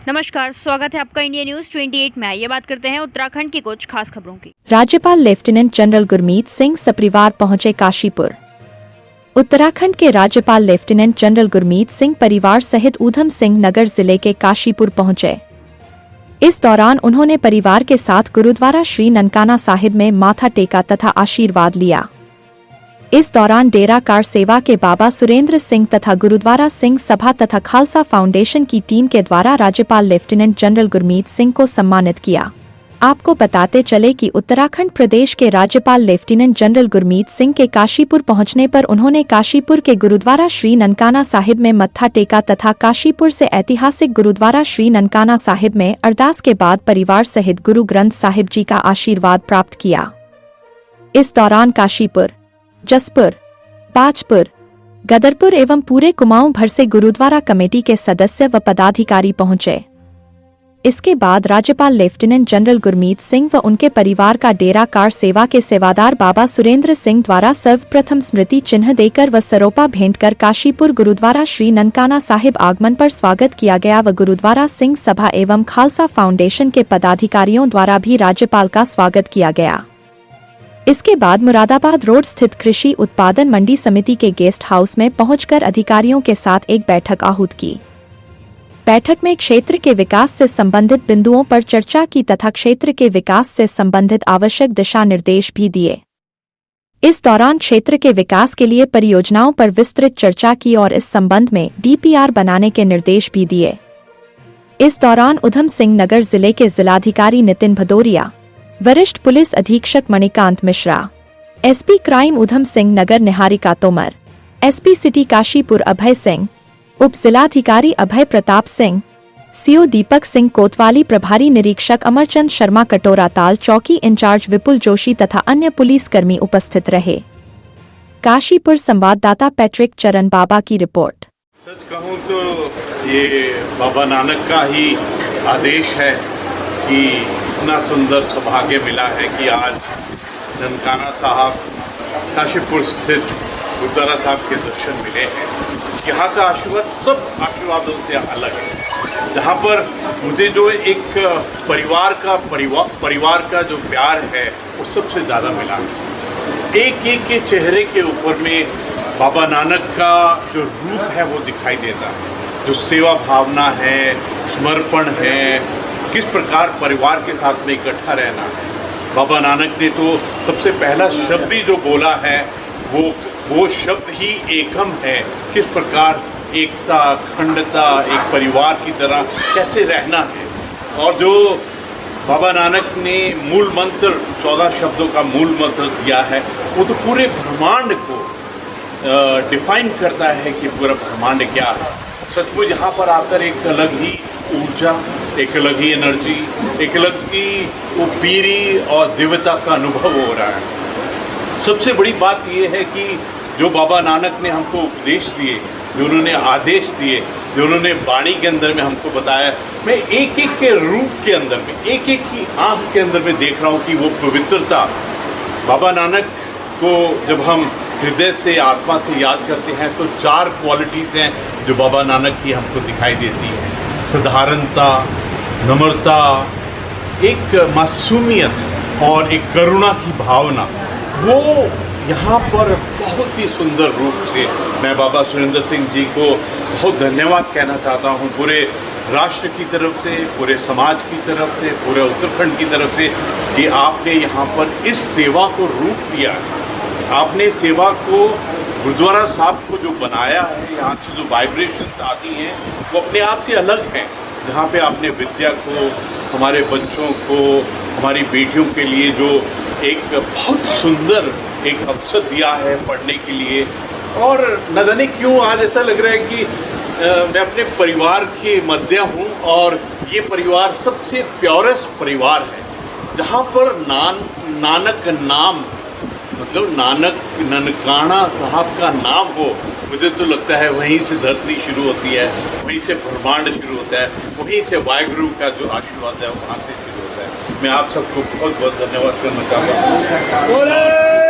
नमस्कार, स्वागत है आपका इंडिया न्यूज 28 में। ये बात करते हैं उत्तराखंड की कुछ खास खबरों की। राज्यपाल लेफ्टिनेंट जनरल गुरमीत सिंह सपरिवार पहुंचे काशीपुर। उत्तराखंड के राज्यपाल लेफ्टिनेंट जनरल गुरमीत सिंह परिवार सहित ऊधम सिंह नगर जिले के काशीपुर पहुंचे। इस दौरान उन्होंने परिवार के साथ गुरुद्वारा श्री ननकाना साहिब में माथा टेका तथा आशीर्वाद लिया। इस दौरान डेरा कार सेवा के बाबा सुरेंद्र सिंह तथा गुरुद्वारा सिंह सभा तथा खालसा फाउंडेशन की टीम के द्वारा राज्यपाल लेफ्टिनेंट जनरल गुरमीत सिंह को सम्मानित किया। आपको बताते चले कि उत्तराखंड प्रदेश के राज्यपाल लेफ्टिनेंट जनरल गुरमीत सिंह के काशीपुर पहुंचने पर उन्होंने काशीपुर के गुरुद्वारा श्री ननकाना साहिब में मत्था टेका तथा काशीपुर से ऐतिहासिक गुरुद्वारा श्री ननकाना साहिब में अरदास के बाद परिवार सहित गुरु ग्रंथ साहिब जी का आशीर्वाद प्राप्त किया। इस दौरान काशीपुर, जसपुर, बाजपुर, गदरपुर एवं पूरे कुमाऊं भर से गुरुद्वारा कमेटी के सदस्य व पदाधिकारी पहुंचे। इसके बाद राज्यपाल लेफ्टिनेंट जनरल गुरमीत सिंह व उनके परिवार का डेरा कार सेवा के सेवादार बाबा सुरेंद्र सिंह द्वारा सर्वप्रथम स्मृति चिन्ह देकर व सरोपा भेंट कर काशीपुर गुरुद्वारा श्री ननकाना साहिब आगमन पर स्वागत किया गया व गुरुद्वारा सिंह सभा एवं खालसा फाउंडेशन के पदाधिकारियों द्वारा भी राज्यपाल का स्वागत किया गया। इसके बाद मुरादाबाद रोड स्थित कृषि उत्पादन मंडी समिति के गेस्ट हाउस में पहुंचकर अधिकारियों के साथ एक बैठक आहूत की। बैठक में क्षेत्र के विकास से संबंधित बिंदुओं पर चर्चा की तथा क्षेत्र के विकास से संबंधित आवश्यक दिशा निर्देश भी दिए। इस दौरान क्षेत्र के विकास के लिए परियोजनाओं पर विस्तृत चर्चा की और इस संबंध में डीपीआर बनाने के निर्देश भी दिए। इस दौरान ऊधम सिंह नगर जिले के जिलाधिकारी नितिन भदौरिया, वरिष्ठ पुलिस अधीक्षक Manikant Mishra, SP crime Udham Singh Nagar Niharika Tomar, SP city Kashipur Abhay Singh, उप जिलाधिकारी अभय प्रताप सिंह, सीओ दीपक सिंह कोतवाली, प्रभारी निरीक्षक अमरचंद शर्मा कटोरा ताल, चौकी इंचार्ज विपुल जोशी तथा अन्य पुलिसकर्मी उपस्थित रहे। काशीपुर संवाददाता पैट्रिक चरण बाबा की रिपोर्ट। सच कहूँ तो ये बाबा नानक का ही आदेश है कि इतना सुंदर सौभाग्य मिला है कि आज ननकाना साहब काशीपुर स्थित गुरुद्वारा साहब के दर्शन मिले हैं। यहाँ का आशीर्वाद सब आशीर्वादों से अलग है। जहाँ पर मुझे जो एक परिवार का जो प्यार है वो सबसे ज़्यादा मिला है। एक एक के चेहरे के ऊपर में बाबा नानक का जो रूप है वो दिखाई देता है। जो सेवा भावना है, समर्पण है, किस प्रकार परिवार के साथ में इकट्ठा रहना है। बाबा नानक ने तो सबसे पहला शब्द ही जो बोला है वो शब्द ही एकम है। किस प्रकार एकता, अखंडता, एक परिवार की तरह कैसे रहना है। और जो बाबा नानक ने मूल मंत्र 14 शब्दों का मूल मंत्र दिया है वो तो पूरे ब्रह्मांड को डिफाइन करता है कि पूरा ब्रह्मांड क्या है। सचमुच यहाँ पर आकर एक अलग ही ऊर्जा, एक अलग ही एनर्जी, एक अलग ही वो पीरी और दिव्यता का अनुभव हो रहा है। सबसे बड़ी बात ये है कि जो बाबा नानक ने हमको उपदेश दिए, जो उन्होंने आदेश दिए, जो उन्होंने वाणी के अंदर में हमको बताया, मैं एक एक के रूप के अंदर में, एक एक की आँख के अंदर में देख रहा हूँ कि वो पवित्रता। बाबा नानक को जब हम हृदय से, आत्मा से याद करते हैं तो 4 क्वालिटीज़ हैं जो बाबा नानक की हमको दिखाई देती है। साधारणता, नम्रता, एक मासूमियत और एक करुणा की भावना। वो यहाँ पर बहुत ही सुंदर रूप से मैं बाबा सुरेंद्र सिंह जी को बहुत धन्यवाद कहना चाहता हूँ, पूरे राष्ट्र की तरफ से, पूरे समाज की तरफ से, पूरे उत्तराखंड की तरफ से कि आपने यहाँ पर इस सेवा को रूप दिया। आपने सेवा को, गुरुद्वारा साहब को जो बनाया है, यहाँ से जो वाइब्रेशंस आती हैं वो अपने आप से अलग हैं। जहाँ पे आपने विद्या को, हमारे बच्चों को, हमारी बेटियों के लिए जो एक बहुत सुंदर एक अवसर दिया है पढ़ने के लिए। और न जाने क्यों आज ऐसा लग रहा है कि मैं अपने परिवार के मध्य हूँ और ये परिवार सबसे प्योरेस्ट परिवार है। जहाँ पर नानक नाम, मतलब नानक, ननकाना साहब का नाम हो, मुझे तो लगता है वहीं से धरती शुरू होती है, वहीं से ब्रह्मांड शुरू होता है, वहीं से वाहिगुरु का जो आशीर्वाद है वहाँ से शुरू होता है। मैं आप सबको बहुत बहुत धन्यवाद करना चाहता हूँ।